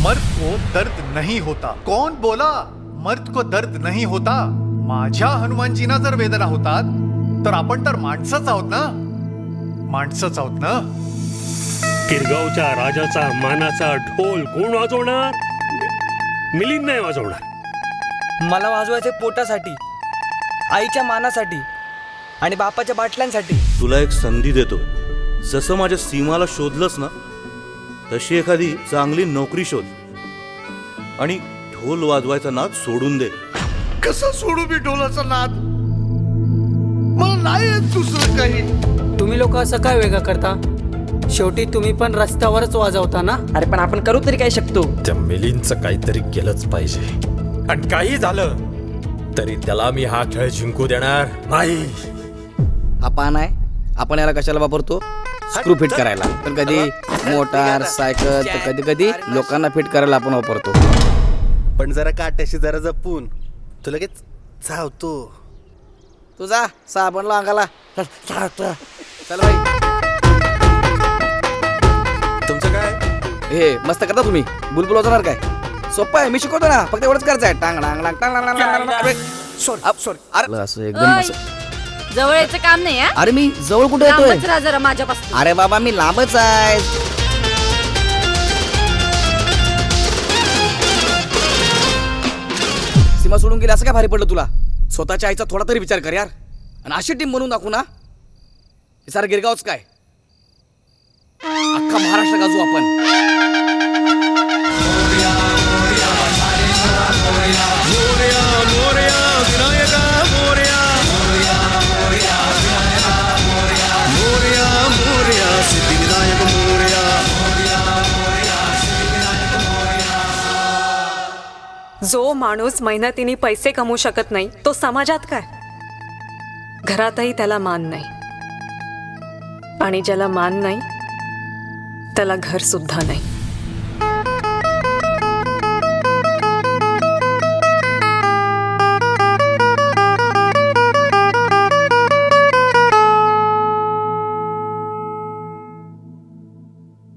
मर्द को दर्द नहीं होता. कौन बोला मर्द को दर्द नहीं होता? माझ्या हनुमानजींना जर वेदना होतात तर आपण तर माणसंच आहोत ना. माणसंच आहोत ना. किरगावच्या राजाचा मानाचा ढोल कोण वाजवणार? मिलिंद नाही वाजवणार. मला वाजवायचे पोटासाठी, आईच्या मानासाठी आणि बापाच्या बाटल्यांसाठी. तुला एक संधी देतो. जसं माझ्या सीमाला शोधलंस ना, तशी एखादी चांगली नोकरी शोध आणि ढोल वाजवायचा नाद सोडून दे. कसं सोडू मी ढोलाचा नाद? मला नाही येत दुसरं काही. तुम्ही लोक असं काय वेगळं करता? शेवटी तुम्ही पण रस्त्यावरच वाजवता ना. अरे पण आपण करू तरी काय शकतो? त्या मिलिंदचं काहीतरी केलंच पाहिजे. आणि काही झालं तरी त्याला मी हा खेळ जिंकू देणार नाही. आपण आहे, आपण याला कशाला वापरतो? स्क्रू फिट करायला. पण कधी मोटार सायकल, तर कधी कधी लोकांना फिट करायला आपण वापरतो. पण जरा काट्याशी जरा जपून, तू लगेच चावतो. तुझा साबण अंगाला. चल भाई. तुमचं काय? हे मस्त करता तुम्ही. बुलबुल वाजवणार काय? सोपं आहे, मी शिकवतो ना. फक्त एवढंच करायचं आहे. टांग टांग टांग टांग टांग टांग. सॉरी. अरे असं एकदम असं. जवळ यायचं काम नाही. अरे मी जवळ कुठे येतोय? जरा माझ्यापासून. अरे बाबा मी लांबच आहे. सीमा सोडून गेली असं काय भारी पडलं तुला? स्वतःच्या आईचा थोडा तरी विचार कर यार. आणि अशी टीम बनवून दाखवू ना, हे सारं गिरगावच काय, अख्खा महाराष्ट्र गाजू आपण. जो माणूस मेहनतीने पैसे कमवू शकत नाही तो समाजात काय? घरातही त्याला मान नाही. आणि ज्याला मान नाही त्याला घर सुद्धा नाही.